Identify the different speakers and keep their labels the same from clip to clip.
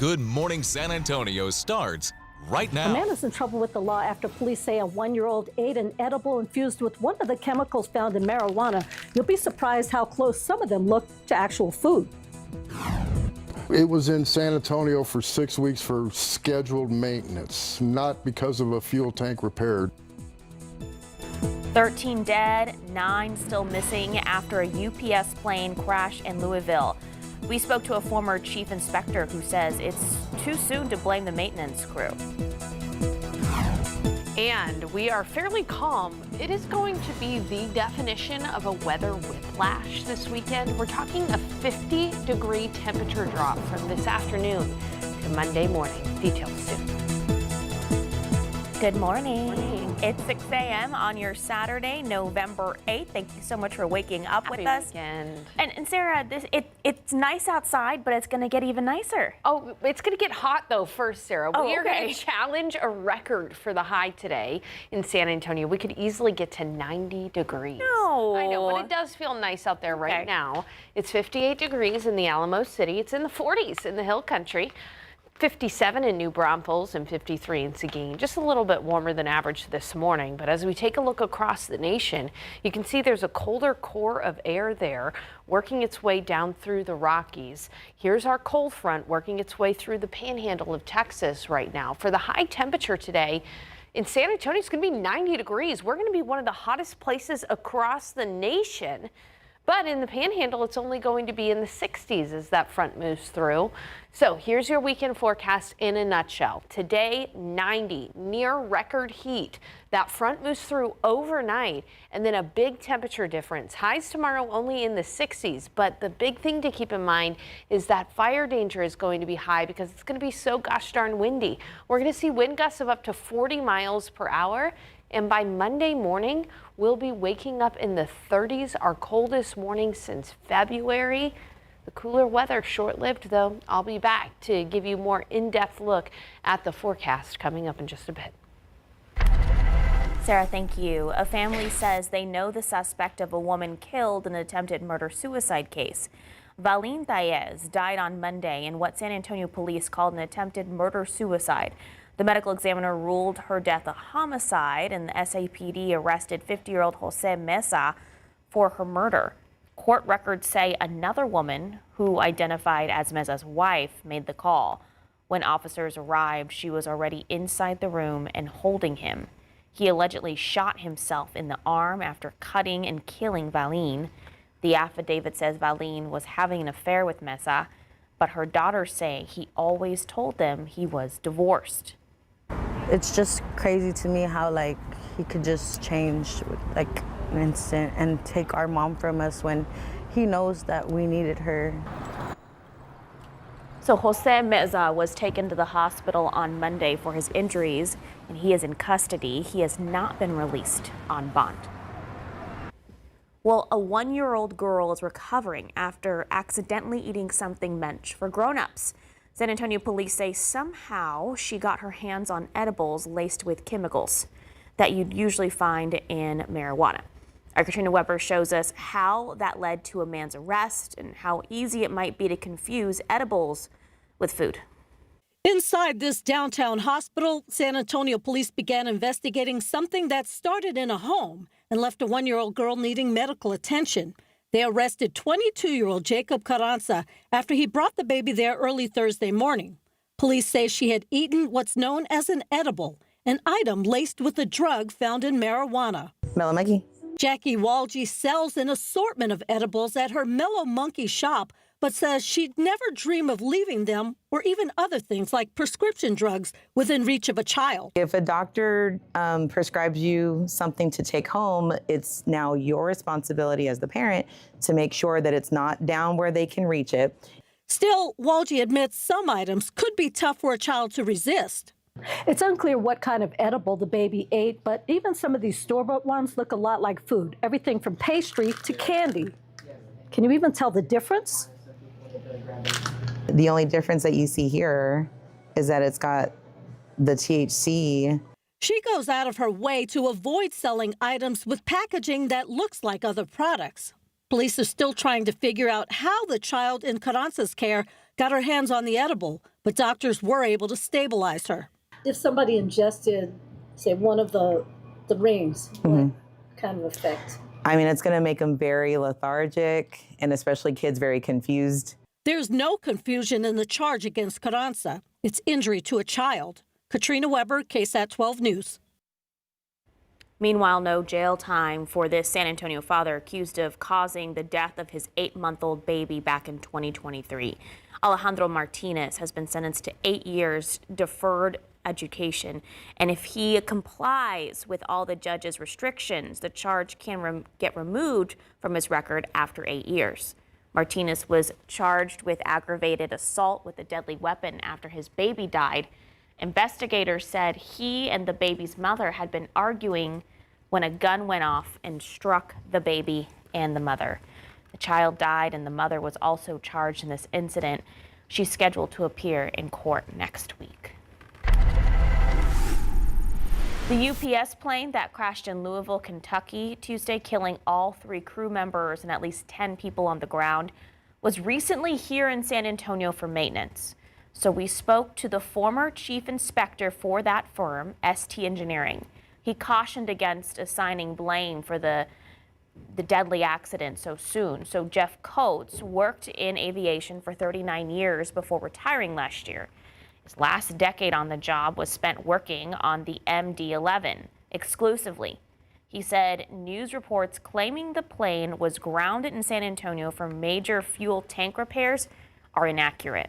Speaker 1: Good Morning San Antonio starts right now.
Speaker 2: A man is in trouble with the law after police say a 1-year-old ate an edible infused with one of the chemicals found in marijuana. You'll be surprised how close some of them look to actual food.
Speaker 3: It was in San Antonio for 6 weeks for scheduled maintenance, not because of a fuel tank repair.
Speaker 4: 13 dead, 9 still missing after a UPS plane crash in Louisville. We spoke to a former chief inspector who says it's too soon to blame the maintenance crew.
Speaker 5: And we are fairly calm. It is going to be the definition of a weather whiplash this weekend. We're talking a 50-degree temperature drop from this afternoon to Monday morning. Details soon.
Speaker 4: Good morning. It's 6 a.m. on your Saturday, November 8th. Thank you so much for waking up with us.
Speaker 5: Weekend.
Speaker 4: And Sarah, it's nice outside, but it's going to get even nicer.
Speaker 5: Oh, it's going to get hot, though, first, Sarah. We are
Speaker 4: okay.
Speaker 5: going to challenge a record for the high today in San Antonio. We could easily get to 90 degrees.
Speaker 4: No.
Speaker 5: I know, but it does feel nice out there right now. It's 58 degrees in the Alamo City. It's in the 40s in the Hill Country. 57 in New Braunfels and 53 in Seguin. Just a little bit warmer than average this morning. But as we take a look across the nation, you can see there's a colder core of air there working its way down through the Rockies. Here's our cold front working its way through the panhandle of Texas right now. For the high temperature today, in San Antonio, it's going to be 90 degrees. We're going to be one of the hottest places across the nation. But in the panhandle, it's only going to be in the 60s as that front moves through. So here's your weekend forecast in a nutshell. Today, 90, near record heat. That front moves through overnight, and then a big temperature difference. Highs tomorrow only in the 60s, but the big thing to keep in mind is that fire danger is going to be high because it's going to be so gosh darn windy. We're going to see wind gusts of up to 40 miles per hour. And by Monday morning, we'll be waking up in the 30s, our coldest morning since February. The cooler weather short-lived, though. I'll be back to give you more in-depth look at the forecast coming up in just a bit.
Speaker 4: Sarah, thank you. A family says they know the suspect of a woman killed in an attempted murder-suicide case. Valine Thaez died on Monday in what San Antonio police called an attempted murder-suicide. The medical examiner ruled her death a homicide, and the SAPD arrested 50-year-old Jose Mesa for her murder. Court records say another woman, who identified as Mesa's wife, made the call. When officers arrived, she was already inside the room and holding him. He allegedly shot himself in the arm after cutting and killing Valine. The affidavit says Valine was having an affair with Mesa, but her daughters say he always told them he was divorced.
Speaker 6: It's just crazy to me how he could just change an instant and take our mom from us when he knows that we needed her.
Speaker 4: So Jose Mesa was taken to the hospital on Monday for his injuries, and he is in custody. He has not been released on bond. Well, a 1-year-old girl is recovering after accidentally eating something meant for grown-ups. San Antonio police say somehow she got her hands on edibles laced with chemicals that you'd usually find in marijuana. Our Katrina Weber shows us how that led to a man's arrest and how easy it might be to confuse edibles with food.
Speaker 2: Inside this downtown hospital, San Antonio police began investigating something that started in a home and left a 1-year-old girl needing medical attention. They arrested 22-year-old Jacob Carranza after he brought the baby there early Thursday morning. Police say she had eaten what's known as an edible, an item laced with a drug found in marijuana.
Speaker 6: Mellow Monkey.
Speaker 2: Jackie Walgie sells an assortment of edibles at her Mellow Monkey shop, but says she'd never dream of leaving them or even other things like prescription drugs within reach of a child.
Speaker 6: If a doctor prescribes you something to take home, it's now your responsibility as the parent to make sure that it's not down where they can reach it.
Speaker 2: Still, Walgie admits some items could be tough for a child to resist. It's unclear what kind of edible the baby ate, but even some of these store-bought ones look a lot like food, everything from pastry to candy. Can you even tell the difference?
Speaker 6: The only difference that you see here is that it's got the THC.
Speaker 2: She goes out of her way to avoid selling items with packaging that looks like other products. Police are still trying to figure out how the child in Carranza's care got her hands on the edible, but doctors were able to stabilize her.
Speaker 7: If somebody ingested, say, one of the rings, what kind of effect?
Speaker 8: I mean, it's going to make them very lethargic, and especially kids very confused.
Speaker 2: There's no confusion in the charge against Carranza. It's injury to a child. Katrina Weber, KSAT 12 News.
Speaker 4: Meanwhile, no jail time for this San Antonio father accused of causing the death of his 8-month-old baby back in 2023. Alejandro Martinez has been sentenced to 8 years deferred education, and if he complies with all the judge's restrictions, the charge can get removed from his record after 8 years. Martinez was charged with aggravated assault with a deadly weapon after his baby died. Investigators said he and the baby's mother had been arguing when a gun went off and struck the baby and the mother. The child died, and the mother was also charged in this incident. She's scheduled to appear in court next week. The UPS plane that crashed in Louisville, Kentucky Tuesday, killing all 3 crew members and at least 10 people on the ground, was recently here in San Antonio for maintenance. So we spoke to the former chief inspector for that firm, ST Engineering. He cautioned against assigning blame for the deadly accident so soon. So Jeff Coates worked in aviation for 39 years before retiring last year. His last decade on the job was spent working on the MD-11 exclusively. He said news reports claiming the plane was grounded in San Antonio for major fuel tank repairs are inaccurate.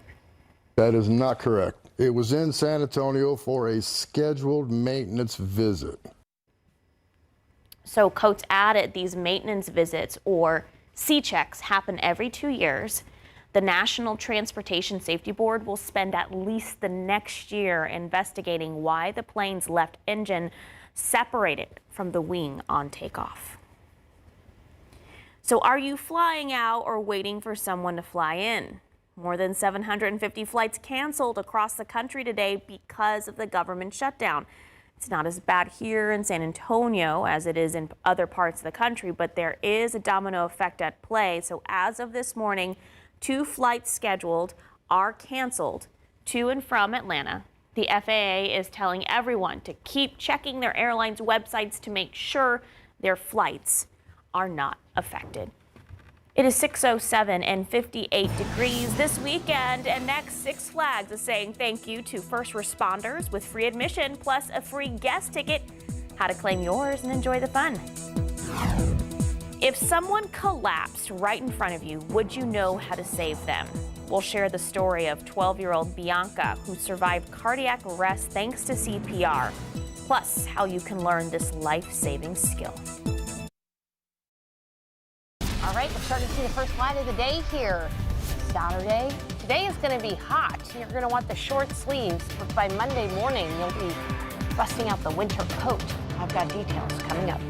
Speaker 3: That is not correct. It was in San Antonio for a scheduled maintenance visit.
Speaker 4: So Coates added these maintenance visits, or C-checks, happen every 2 years. The National Transportation Safety Board will spend at least the next year investigating why the plane's left engine separated from the wing on takeoff. So are you flying out or waiting for someone to fly in? More than 750 flights canceled across the country today because of the government shutdown. It's not as bad here in San Antonio as it is in other parts of the country, but there is a domino effect at play. So as of this morning, 2 flights scheduled are canceled to and from Atlanta. The FAA is telling everyone to keep checking their airlines' websites to make sure their flights are not affected. It is 6:07 and 58 degrees this weekend, and next, Six Flags is saying thank you to first responders with free admission plus a free guest ticket. How to claim yours and enjoy the fun. If someone collapsed right in front of you, would you know how to save them? We'll share the story of 12-year-old Bianca, who survived cardiac arrest thanks to CPR, plus how you can learn this life-saving skill.
Speaker 5: All right, we're starting to see the first light of the day here. Saturday. Today is going to be hot. You're going to want the short sleeves, but by Monday morning, you'll be busting out the winter coat. I've got details coming up.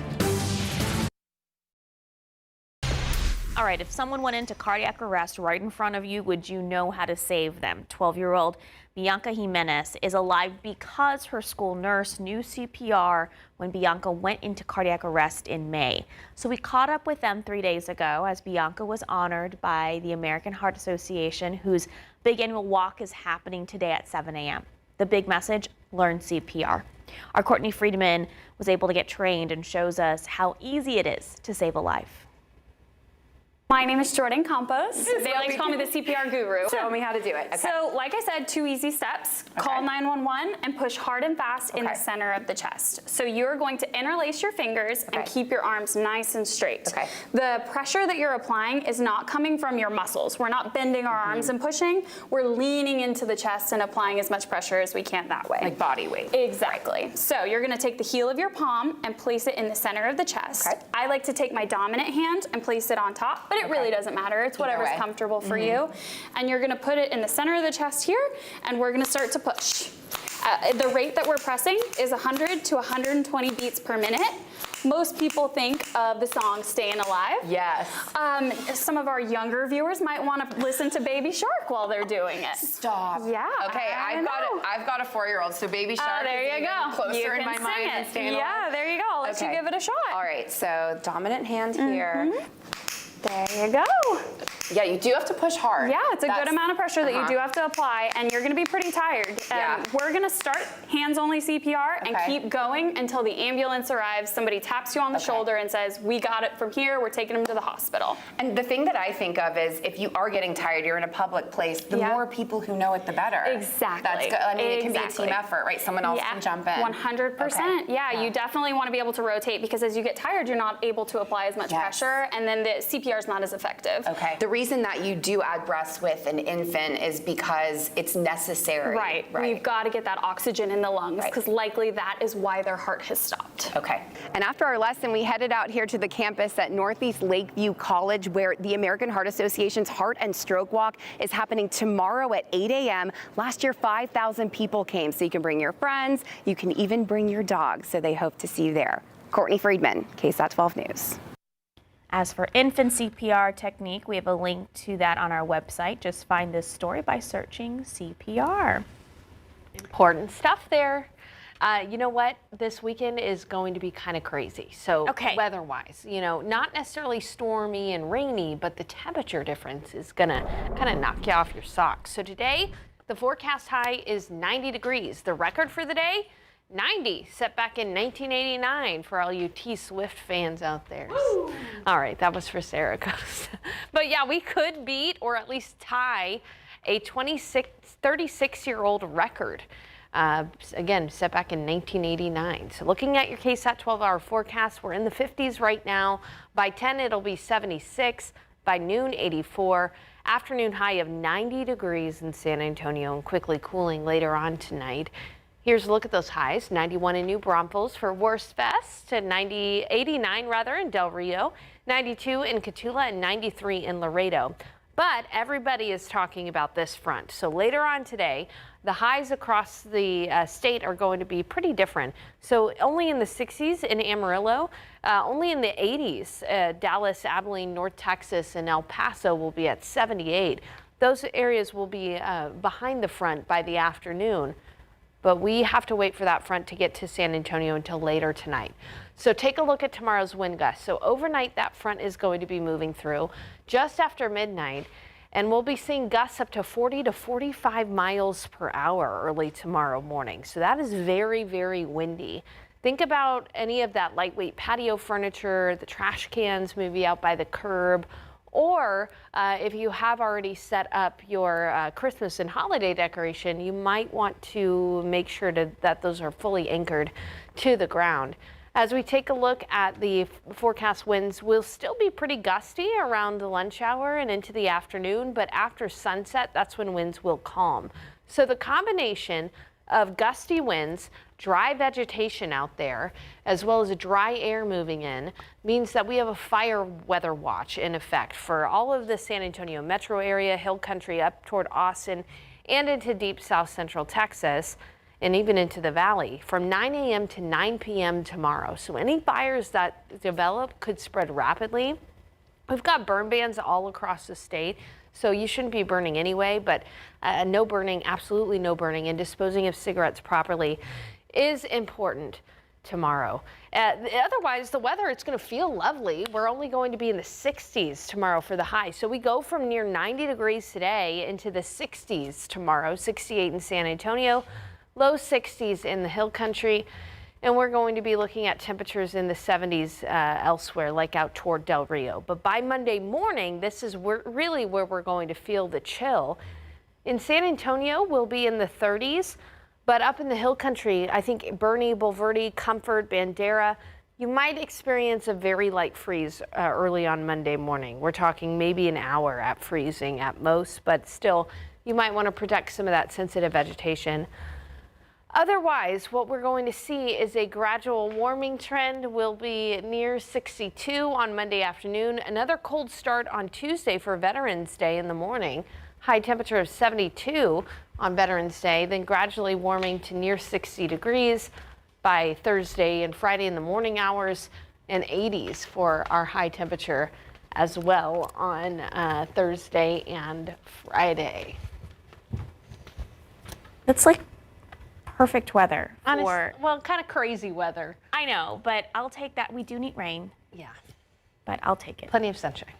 Speaker 4: All right, if someone went into cardiac arrest right in front of you, would you know how to save them? 12-year-old Bianca Jimenez is alive because her school nurse knew CPR when Bianca went into cardiac arrest in May. So we caught up with them 3 days ago as Bianca was honored by the American Heart Association, whose big annual walk is happening today at 7 a.m. The big message: learn CPR. Our Courtney Friedman was able to get trained and shows us how easy it is to save a life.
Speaker 9: My name is Jordan Campos. They like to call me the CPR guru.
Speaker 10: Show me how to do it. Okay.
Speaker 9: So, like I said, 2 easy steps. Call 911 and push hard and fast in the center of the chest. So you're going to interlace your fingers and keep your arms nice and straight.
Speaker 10: Okay.
Speaker 9: The pressure that you're applying is not coming from your muscles. We're not bending our arms and pushing. We're leaning into the chest and applying as much pressure as we can that way.
Speaker 10: Like body weight.
Speaker 9: Exactly. So you're going to take the heel of your palm and place it in the center of the chest.
Speaker 10: Okay.
Speaker 9: I like to take my dominant hand and place it on top, but it really doesn't matter. It's whatever's comfortable for you. And you're going to put it in the center of the chest here, and we're going to start to push. The rate that we're pressing is 100 to 120 beats per minute. Most people think of the song Staying Alive.
Speaker 10: Yes.
Speaker 9: Some of our younger viewers might want to listen to Baby Shark while they're doing it.
Speaker 10: Stop.
Speaker 9: Yeah.
Speaker 10: Okay, I've got a 4-year-old, so Baby Shark
Speaker 9: there
Speaker 10: is
Speaker 9: you go.
Speaker 10: closer
Speaker 9: You
Speaker 10: in
Speaker 9: can
Speaker 10: my
Speaker 9: sing
Speaker 10: mind
Speaker 9: it.
Speaker 10: than Staying Alive.
Speaker 9: Yeah, there you go. Let's you give it a shot.
Speaker 10: All right, so dominant hand here.
Speaker 9: There you go.
Speaker 10: Yeah, you do have to push hard.
Speaker 9: Yeah, it's a good amount of pressure that you do have to apply, and you're gonna be pretty tired.
Speaker 10: Yeah.
Speaker 9: We're gonna start hands-only CPR and keep going until the ambulance arrives. Somebody taps you on the shoulder and says, we got it from here, we're taking him to the hospital.
Speaker 10: And the thing that I think of is if you are getting tired, you're in a public place, the more people who know it, the better.
Speaker 9: Exactly.
Speaker 10: That's good. I mean, it can be a team effort, right? Someone else can jump in.
Speaker 9: 100%. Yeah, you definitely want to be able to rotate because as you get tired, you're not able to apply as much pressure, and then the CPR is not as effective.
Speaker 10: Okay. The reason that you do add breaths with an infant is because it's necessary.
Speaker 9: Right. We've got to get that oxygen in the lungs because likely that is why their heart has stopped.
Speaker 10: Okay. And after our lesson, we headed out here to the campus at Northeast Lakeview College, where the American Heart Association's Heart and Stroke Walk is happening tomorrow at 8 a.m. Last year, 5,000 people came, so you can bring your friends, you can even bring your dog, so they hope to see you there. Courtney Friedman, KSAT 12 News.
Speaker 4: As for infant CPR technique, we have a link to that on our website. Just find this story by searching CPR.
Speaker 5: Important stuff there. You know what? This weekend is going to be kind of crazy. So weather-wise, you know, not necessarily stormy and rainy, but the temperature difference is going to kind of knock you off your socks. So today, the forecast high is 90 degrees. The record for the day, 90, set back in 1989 for all you T-Swift fans out there. Woo! All right, that was for Sarah. But yeah, we could beat or at least tie a 36-year-old record. Again, set back in 1989. So looking at your KSAT 12-hour forecast, we're in the 50s right now. By 10, it'll be 76. By noon, 84. Afternoon high of 90 degrees in San Antonio and quickly cooling later on tonight. Here's a look at those highs. 91 in New Braunfels for Worst Fest, and 89 rather in Del Rio, 92 in Cotulla, and 93 in Laredo. But everybody is talking about this front. So later on today, the highs across the state are going to be pretty different. So only in the 60s in Amarillo, only in the 80s, Dallas, Abilene, North Texas, and El Paso will be at 78. Those areas will be behind the front by the afternoon. But we have to wait for that front to get to San Antonio until later tonight. So take a look at tomorrow's wind gusts. So overnight, that front is going to be moving through just after midnight, and we'll be seeing gusts up to 40 to 45 miles per hour early tomorrow morning. So that is very, very windy. Think about any of that lightweight patio furniture, the trash cans maybe out by the curb, or if you have already set up your Christmas and holiday decoration, you might want to make sure that those are fully anchored to the ground. As we take a look at the forecast winds, will still be pretty gusty around the lunch hour and into the afternoon, but after sunset, that's when winds will calm. So the combination of gusty winds, dry vegetation out there, as well as dry air moving in, means that we have a fire weather watch in effect for all of the San Antonio metro area, hill country up toward Austin, and into deep south central Texas, and even into the valley from 9 a.m. to 9 p.m. tomorrow. So any fires that develop could spread rapidly. We've got burn bans all across the state, so you shouldn't be burning anyway, but no burning, absolutely no burning, and disposing of cigarettes properly is important tomorrow. Otherwise, the weather, it's going to feel lovely. We're only going to be in the 60s tomorrow for the high. So we go from near 90 degrees today into the 60s tomorrow, 68 in San Antonio, low 60s in the hill country. And we're going to be looking at temperatures in the 70s elsewhere, like out toward Del Rio. But by Monday morning, this is really where we're going to feel the chill. In San Antonio, we'll be in the 30s, but up in the hill country, I think Bernie, Bulverde, Comfort, Bandera, you might experience a very light freeze early on Monday morning. We're talking maybe an hour at freezing at most, but still, you might want to protect some of that sensitive vegetation. Otherwise, what we're going to see is a gradual warming trend. We'll be near 62 on Monday afternoon. Another cold start on Tuesday for Veterans Day in the morning. High temperature of 72 on Veterans Day, then gradually warming to near 60 degrees by Thursday and Friday in the morning hours, and 80s for our high temperature as well on Thursday and Friday.
Speaker 4: It's like perfect weather
Speaker 5: well, kind of crazy weather.
Speaker 4: I know, but I'll take that. We do need rain.
Speaker 5: Yeah,
Speaker 4: but I'll take it.
Speaker 5: plenty of sunshine.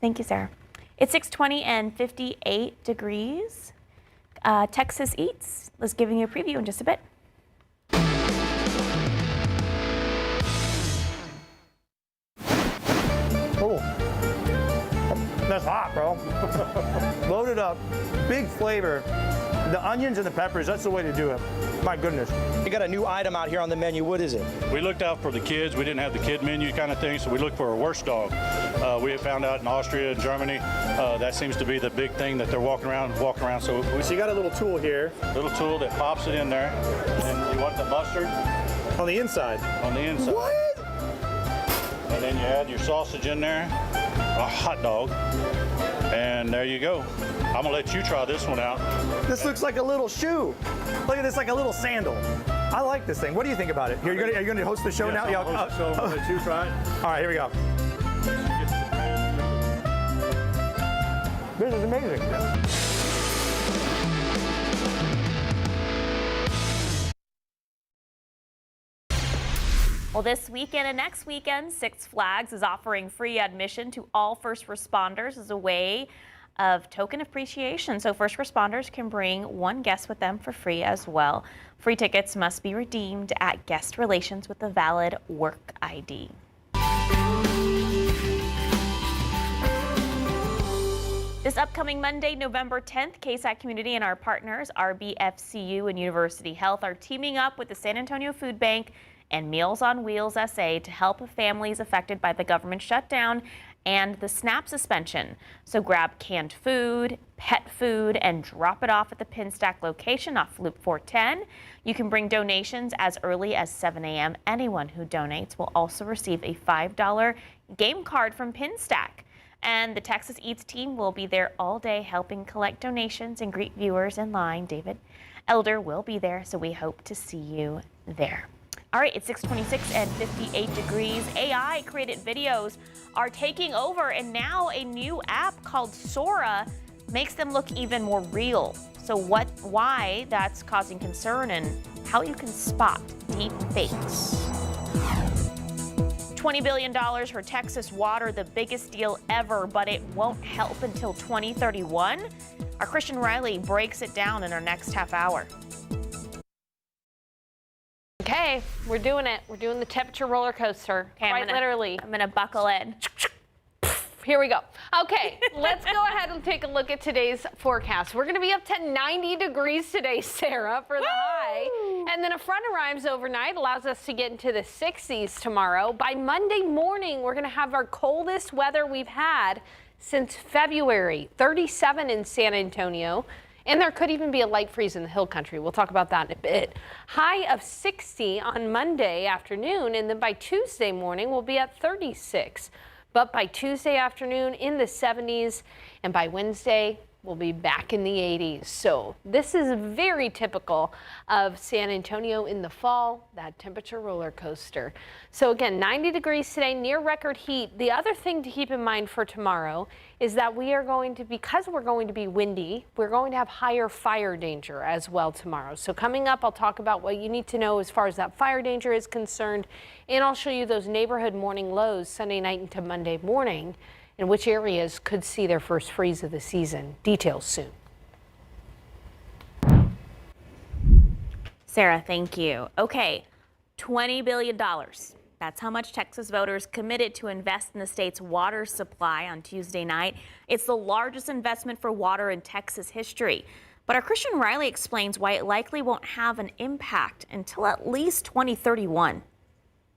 Speaker 4: Thank you, Sarah. It's 6:20 and 58 degrees. Texas Eats. Let's give you a preview in just a bit.
Speaker 11: Oh, that's hot, bro. Loaded up, big flavor. The onions and the peppers, that's the way to do it. My goodness. You got a new item out here on the menu. What is it?
Speaker 12: We looked out for the kids. We didn't have the kid menu kind of thing, so we looked for a worst dog. We have found out in Austria and Germany, that seems to be the big thing that they're walking around. So
Speaker 11: you got a little tool here.
Speaker 12: Little tool that pops it in there. And you want the mustard?
Speaker 11: On the inside.
Speaker 12: On the inside.
Speaker 11: What?
Speaker 12: And then you add your sausage in there, a hot dog, and there you go. I'm gonna let you try this one out.
Speaker 11: This looks like a little shoe. Look at this, like a little sandal. I like this thing. What do you think about it? Are you gonna host the show now?
Speaker 12: I'll host the show. I'll let you try it.
Speaker 11: All right, here we go. This is amazing.
Speaker 4: Well, this weekend and next weekend, Six Flags is offering free admission to all first responders as a way of token appreciation. So first responders can bring one guest with them for free as well. Free tickets must be redeemed at guest relations with a valid work ID. This upcoming Monday, November 10th, KSAT Community and our partners, RBFCU and University Health, are teaming up with the San Antonio Food Bank and Meals on Wheels SA to help families affected by the government shutdown and the SNAP suspension. So grab canned food, pet food, and drop it off at the Pinstack location off Loop 410. You can bring donations as early as 7 a.m. Anyone who donates will also receive a $5 game card from Pinstack. And the Texas Eats team will be there all day helping collect donations and greet viewers in line. David Elder will be there, so we hope to see you there. All right, it's 6:26 and 58 degrees. AI-created videos are taking over, and now a new app called Sora makes them look even more real. So why that's causing concern and how you can spot deep fakes. $20 billion for Texas water, the biggest deal ever, but it won't help until 2031. Our Christian Riley breaks it down in our next half hour.
Speaker 5: Okay, we're doing it. We're doing the temperature roller coaster.
Speaker 4: Okay,
Speaker 5: literally.
Speaker 4: I'm gonna buckle in.
Speaker 5: Here we go. Okay, let's go ahead and take a look at today's forecast. We're going to be up to 90 degrees today, Sarah, for the high. And then a front arrives overnight, allows us to get into the 60s tomorrow. By Monday morning, we're going to have our coldest weather we've had since February. 37 in San Antonio. And there could even be a light freeze in the hill country. We'll talk about that in a bit. High of 60 on Monday afternoon, and then by Tuesday morning, we'll be at 36. But by Tuesday afternoon in the 70s, and by Wednesday, we'll be back in the 80s. So this is very typical of San Antonio in the fall, that temperature roller coaster. So again, 90 degrees today, near record heat. The other thing to keep in mind for tomorrow is that we are going to, because we're going to be windy, we're going to have higher fire danger as well tomorrow. So coming up, I'll talk about what you need to know as far as that fire danger is concerned, and I'll show you those neighborhood morning lows Sunday night into Monday morning, and which areas could see their first freeze of the season. Details soon.
Speaker 4: Sarah, thank you. Okay, $20 billion. That's how much Texas voters committed to invest in the state's water supply on Tuesday night. It's the largest investment for water in Texas history. But our Christian Riley explains why it likely won't have an impact until at least 2031.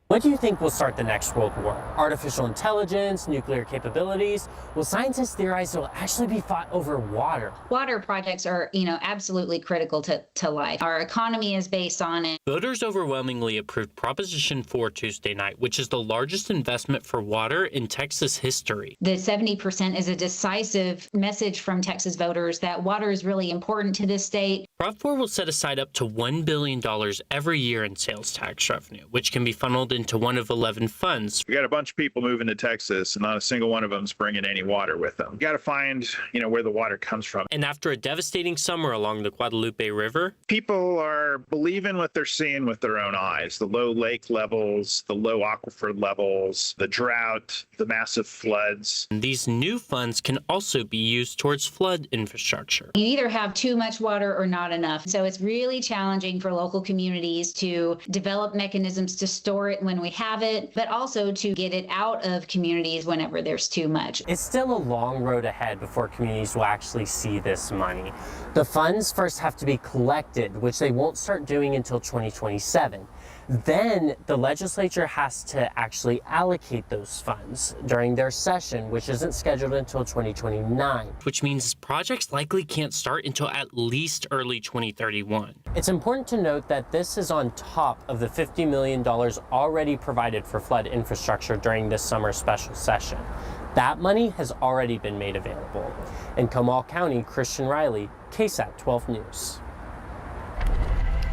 Speaker 13: What do you think will start the next World War? Artificial intelligence, nuclear capabilities? Well, scientists theorize it will actually be fought over water.
Speaker 14: Water projects are, absolutely critical to life. Our economy is based on it.
Speaker 15: Voters overwhelmingly approved Proposition 4 Tuesday night, which is the largest investment for water in Texas history.
Speaker 14: The 70% is a decisive message from Texas voters that water is really important to this state.
Speaker 15: Prop 4 will set aside up to $1 billion every year in sales tax revenue, which can be funneled into one of 11 funds.
Speaker 16: We got a bunch of people moving to Texas, and not a single one of them is bringing any water with them. You got to find, where the water comes from.
Speaker 15: And after a devastating summer along the Guadalupe River,
Speaker 16: people are believing what they're seeing with their own eyes. The low lake levels, the low aquifer levels, the drought, the massive floods.
Speaker 15: And these new funds can also be used towards flood infrastructure.
Speaker 14: You either have too much water or not enough. So it's really challenging for local communities to develop mechanisms to store it when we have it, but also to get it out of communities whenever there's too much.
Speaker 13: It's still a long road ahead before communities will actually see this money. The funds first have to be collected, which they won't start doing until 2027. Then the legislature has to actually allocate those funds during their session, which isn't scheduled until 2029.
Speaker 15: Which means projects likely can't start until at least early 2031.
Speaker 13: It's important to note that this is on top of the $50 million already provided for flood infrastructure during this summer special session. That money has already been made available. In Comal County, Christian Riley, KSAT 12 News.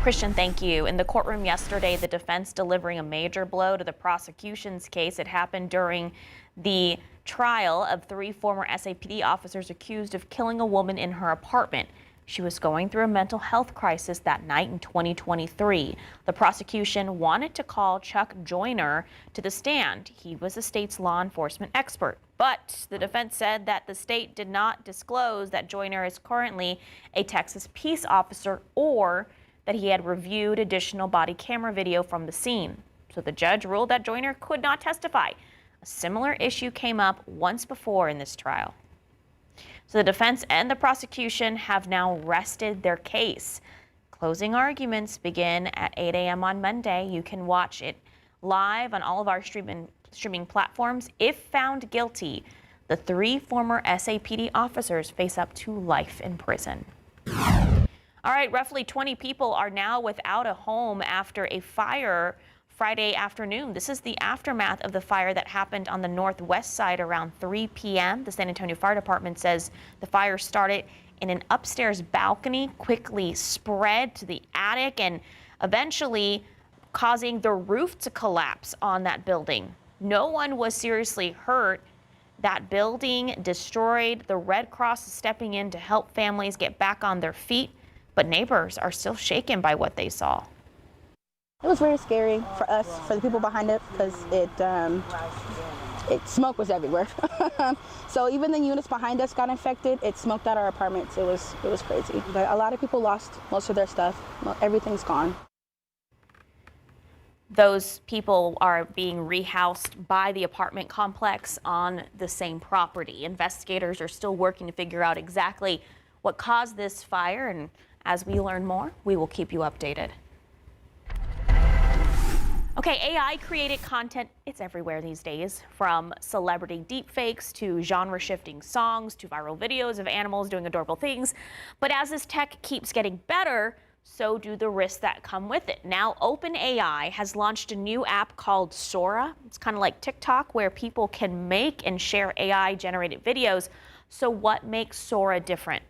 Speaker 4: Christian, thank you. In the courtroom yesterday, the defense delivering a major blow to the prosecution's case. It happened during the trial of 3 former SAPD officers accused of killing a woman in her apartment. She was going through a mental health crisis that night in 2023. The prosecution wanted to call Chuck Joyner to the stand. He was the state's law enforcement expert. But the defense said that the state did not disclose that Joyner is currently a Texas peace officer or that he had reviewed additional body camera video from the scene. So the judge ruled that Joyner could not testify. A similar issue came up once before in this trial. So the defense and the prosecution have now rested their case. Closing arguments begin at 8 a.m. on Monday. You can watch it live on all of our streaming platforms. If found guilty, the 3 former SAPD officers face up to life in prison. All right, roughly 20 people are now without a home after a fire Friday afternoon. This is the aftermath of the fire that happened on the northwest side around 3 p.m. The San Antonio Fire Department says the fire started in an upstairs balcony, quickly spread to the attic, and eventually causing the roof to collapse on that building. No one was seriously hurt. That building destroyed. The Red Cross is stepping in to help families get back on their feet. But neighbors are still shaken by what they saw.
Speaker 17: It was very scary for us, for the people behind it, because smoke was everywhere. So even the units behind us got infected. It smoked out our apartments. It was crazy. But a lot of people lost most of their stuff. Everything's gone.
Speaker 4: Those people are being rehoused by the apartment complex on the same property. Investigators are still working to figure out exactly what caused this fire, and as we learn more, we will keep you updated. Okay, AI created content, it's everywhere these days, from celebrity deepfakes to genre-shifting songs to viral videos of animals doing adorable things. But as this tech keeps getting better, so do the risks that come with it. Now, OpenAI has launched a new app called Sora. It's kind of like TikTok, where people can make and share AI-generated videos. So what makes Sora different?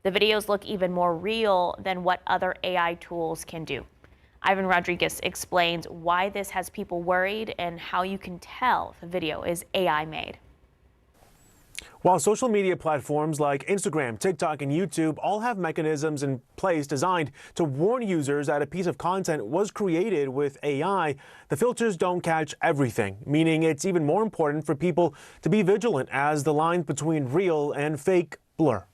Speaker 4: The videos look even more real than what other AI tools can do. Ivan Rodriguez explains why this has people worried and how you can tell if a video is AI made.
Speaker 18: While social media platforms like Instagram, TikTok, and YouTube all have mechanisms in place designed to warn users that a piece of content was created with AI, the filters don't catch everything, meaning it's even more important for people to be vigilant as the lines between real and fake blur.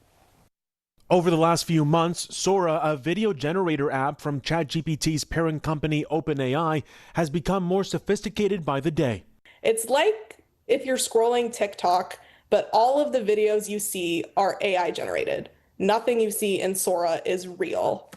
Speaker 18: Over the last few months, Sora, a video generator app from ChatGPT's parent company OpenAI, has become more sophisticated by the day.
Speaker 19: It's like if you're scrolling TikTok, but all of the videos you see are AI generated. Nothing you see in Sora is real.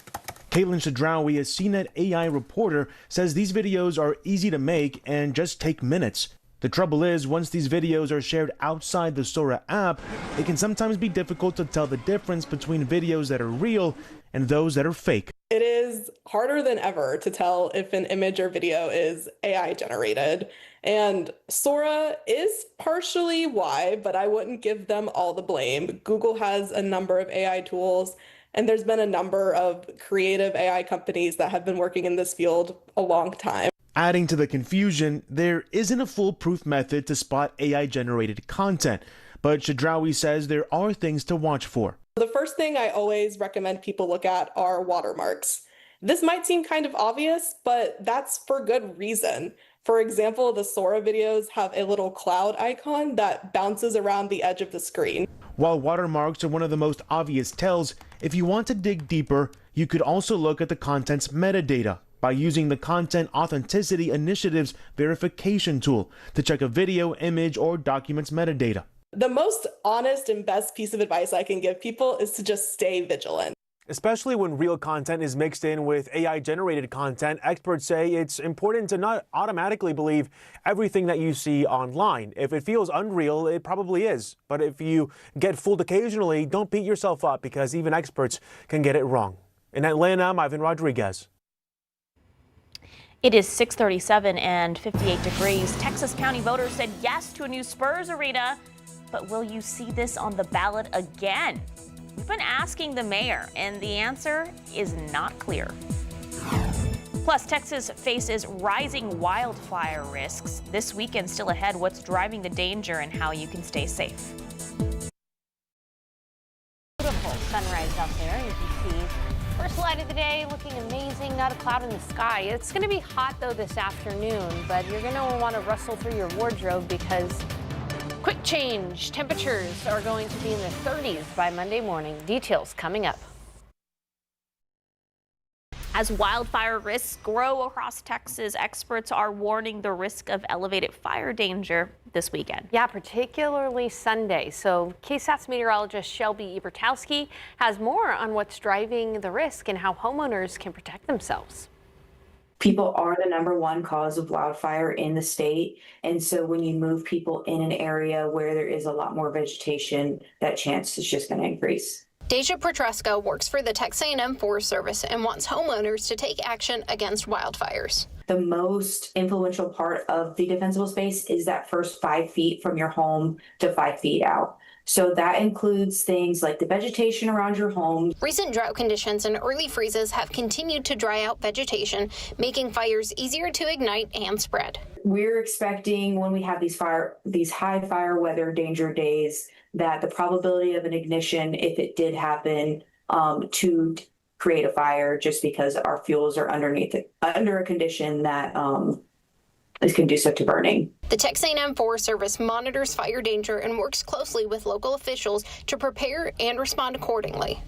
Speaker 18: Caitlin Shadrawi, a CNET AI reporter, says these videos are easy to make and just take minutes. The trouble is, once these videos are shared outside the Sora app, it can sometimes be difficult to tell the difference between videos that are real and those that are fake.
Speaker 19: It is harder than ever to tell if an image or video is AI generated. And Sora is partially why, but I wouldn't give them all the blame. Google has a number of AI tools, And there's been a number of creative AI companies that have been working in this field a long time.
Speaker 18: Adding to the confusion, there isn't a foolproof method to spot AI-generated content, but Shadrawi says there are things to watch for.
Speaker 19: The first thing I always recommend people look at are watermarks. This might seem kind of obvious, but that's for good reason. For example, the Sora videos have a little cloud icon that bounces around the edge of the screen.
Speaker 18: While watermarks are one of the most obvious tells, if you want to dig deeper, you could also look at the content's metadata by using the Content Authenticity Initiative's verification tool to check a video, image, or document's metadata.
Speaker 19: The most honest and best piece of advice I can give people is to just stay vigilant.
Speaker 18: Especially when real content is mixed in with AI-generated content, experts say it's important to not automatically believe everything that you see online. If it feels unreal, it probably is. But if you get fooled occasionally, don't beat yourself up because even experts can get it wrong. In Atlanta, I'm Ivan Rodriguez.
Speaker 4: It is 6:37 and 58 degrees. Texas County voters said yes to a new Spurs arena, but will you see this on the ballot again? We've been asking the mayor, and the answer is not clear. Plus, Texas faces rising wildfire risks. This weekend still ahead, what's driving the danger and how you can stay safe. Beautiful sunrise out there. You can see first light of the day looking amazing, not a cloud in the sky. It's going to be hot, though, this afternoon, but you're going to want to rustle through your wardrobe because quick change. Temperatures are going to be in the 30s by Monday morning. Details coming up. As wildfire risks grow across Texas, experts are warning the risk of elevated fire danger this weekend.
Speaker 5: Yeah, particularly Sunday. So KSAT's meteorologist Shelby Ebertowski has more on what's driving the risk and how homeowners can protect themselves.
Speaker 20: People are the #1 cause of wildfire in the state. And so when you move people in an area where there is a lot more vegetation, that chance is just going to increase.
Speaker 21: Deja Petresco works for the Texas A&M Forest Service and wants homeowners to take action against wildfires.
Speaker 20: The most influential part of the defensible space is that first 5 feet from your home to 5 feet out. So that includes things like the vegetation around your home.
Speaker 21: Recent drought conditions and early freezes have continued to dry out vegetation, making fires easier to ignite and spread.
Speaker 20: We're expecting when we have these high fire weather danger days that the probability of an ignition, if it did happen, to create a fire just because our fuels are under a condition that is conducive to burning.
Speaker 21: The Texas A&M Forest Service monitors fire danger and works closely with local officials to prepare and respond accordingly.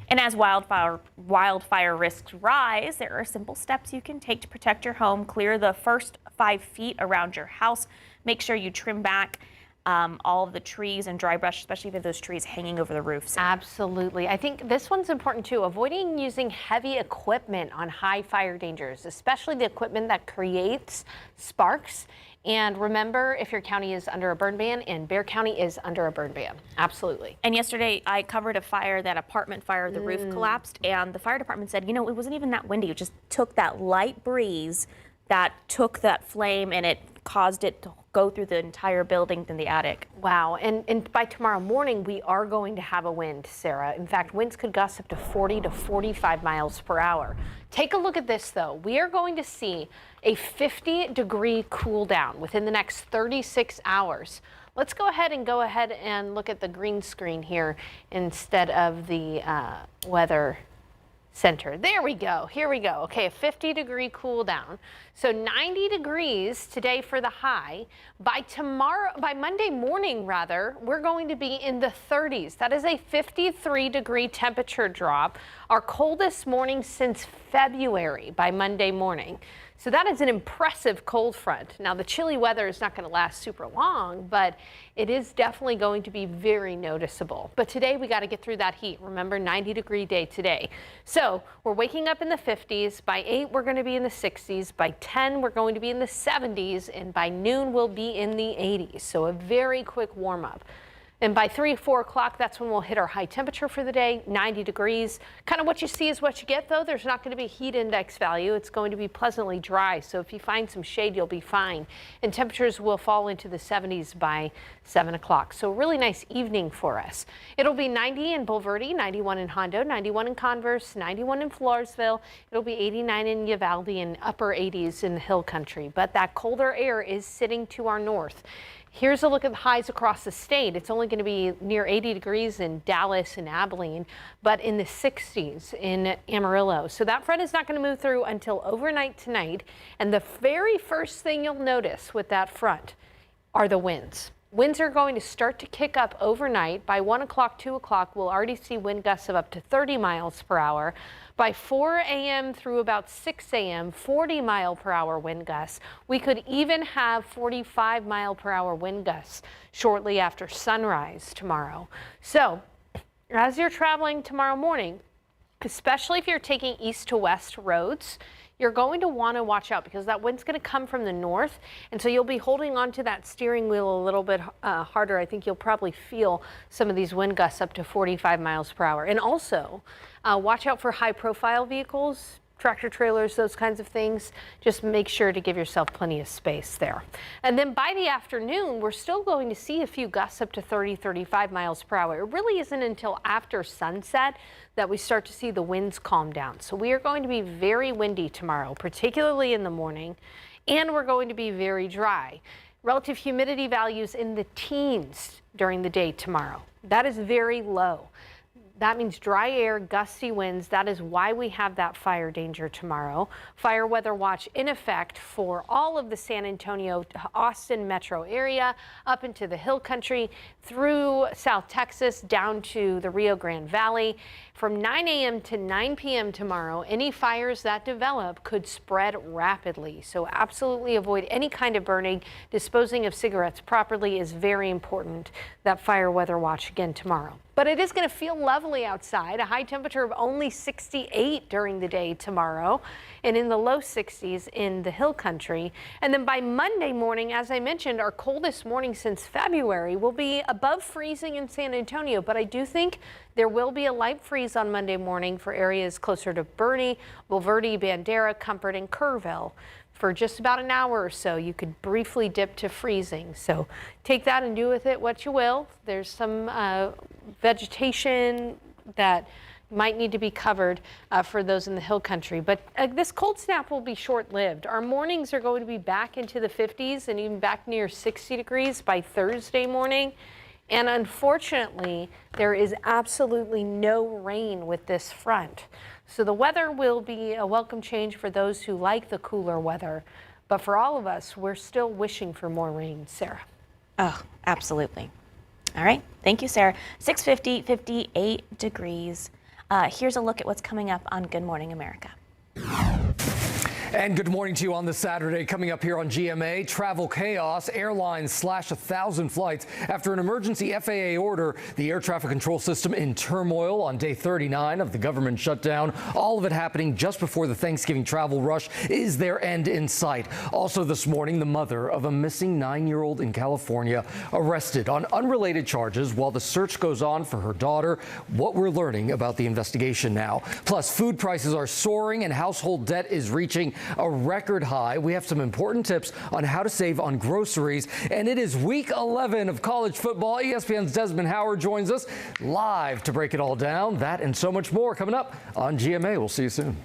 Speaker 4: And as wildfire risks rise, there are simple steps you can take to protect your home. Clear the first 5 feet around your house. Make sure you trim back all of the trees and dry brush, especially if you have those trees hanging over the roofs.
Speaker 5: Absolutely. I think this one's important too. Avoiding using heavy equipment on high fire dangers, especially the equipment that creates sparks. And remember, if your county is under a burn ban, and Bexar County is under a burn ban. Absolutely.
Speaker 4: And yesterday I covered a fire, that apartment fire, the roof collapsed, and the fire department said, you know, it wasn't even that windy. It just took that light breeze that took that flame and it caused it to go through the entire building in the attic.
Speaker 5: Wow. And by tomorrow morning, we are going to have a wind, Sarah. In fact, winds could gust up to 40 to 45 miles per hour. Take a look at this, though. We are going to see a 50-degree cool down within the next 36 hours. Let's go ahead and look at the green screen here instead of the weather center. There we go. Here we go. Okay, a 50-degree cool down. So 90 degrees today for the high. By Monday morning, rather, we're going to be in the 30s. That is a 53-degree temperature drop. Our coldest morning since February by Monday morning. So that is an impressive cold front. Now, the chilly weather is not going to last super long, but it is definitely going to be very noticeable. But today we got to get through that heat. Remember, 90-degree day today. So we're waking up in the 50s. By 8, we're going to be in the 60s. By 10, we're going to be in the 70s. And by noon, we'll be in the 80s. So a very quick warm up. And by 3 or 4 o'clock, that's when we'll hit our high temperature for the day, 90 degrees. Kind of what you see is what you get, though. There's not going to be a heat index value. It's going to be pleasantly dry. So if you find some shade, you'll be fine. And temperatures will fall into the 70s by 7 o'clock. So really nice evening for us. It'll be 90 in Bulverde, 91 in Hondo, 91 in Converse, 91 in Floresville. It'll be 89 in Uvalde and upper 80s in the hill country. But that colder air is sitting to our north. Here's a look at the highs across the state. It's only going to be near 80 degrees in Dallas and Abilene, but in the 60s in Amarillo. So that front is not going to move through until overnight tonight. And the very first thing you'll notice with that front are the winds. Winds are going to start to kick up overnight. By 1 o'clock, 2 o'clock, we'll already see wind gusts of up to 30 miles per hour. By 4 a.m. through about 6 a.m., 40 mile per hour wind gusts. We could even have 45 mile per hour wind gusts shortly after sunrise tomorrow. So as you're traveling tomorrow morning, especially if you're taking east to west roads, you're going to want to watch out because that wind's going to come from the north. And so you'll be holding on to that steering wheel a little bit harder. I think you'll probably feel some of these wind gusts up to 45 miles per hour. And also watch out for high profile vehicles, tractor trailers, those kinds of things. Just make sure to give yourself plenty of space there. And then by the afternoon, we're still going to see a few gusts up to 30, 35 miles per hour. It really isn't until after sunset that we start to see the winds calm down. So we are going to be very windy tomorrow, particularly in the morning, and we're going to be very dry. Relative humidity values in the teens during the day tomorrow. That is very low. That means dry air, gusty winds. That is why we have that fire danger tomorrow. Fire weather watch in effect for all of the San Antonio to Austin metro area, up into the hill country, through South Texas, down to the Rio Grande Valley. From 9 a.m. to 9 p.m. tomorrow, any fires that develop could spread rapidly. So absolutely avoid any kind of burning. Disposing of cigarettes properly is very important. That fire weather watch again tomorrow. But it is going to feel lovely outside, a high temperature of only 68 during the day tomorrow, and in the low 60s in the hill country. And then by Monday morning, as I mentioned, our coldest morning since February will be above freezing in San Antonio. But I do think there will be a light freeze on Monday morning for areas closer to Boerne, Bulverde, Bandera, Comfort, and Kerrville. For just about an hour or so, you could briefly dip to freezing. So take that and do with it what you will. There's some vegetation that might need to be covered for those in the hill country. But this cold snap will be short-lived. Our mornings are going to be back into the 50s and even back near 60 degrees by Thursday morning. And unfortunately, there is absolutely no rain with this front. So the weather will be a welcome change for those who like the cooler weather. But for all of us, we're still wishing for more rain. Sarah.
Speaker 4: Oh, absolutely. All right. Thank you, Sarah. 6:50, 58 degrees. Here's a look at what's coming up on Good Morning America.
Speaker 1: And good morning to you on this Saturday. Coming up here on GMA, travel chaos. Airlines slash 1,000 flights after an emergency FAA order. The air traffic control system in turmoil on day 39 of the government shutdown. All of it happening just before the Thanksgiving travel rush. Is their end in sight? Also this morning, the mother of a missing 9-year-old in California arrested on unrelated charges while the search goes on for her daughter. What we're learning about the investigation now. Plus, food prices are soaring and household debt is reaching a record high. We have some important tips on how to save on groceries. And it is week 11 of college football. ESPN's Desmond Howard joins us live to break it all down. That and so much more coming up on GMA. We'll see you soon.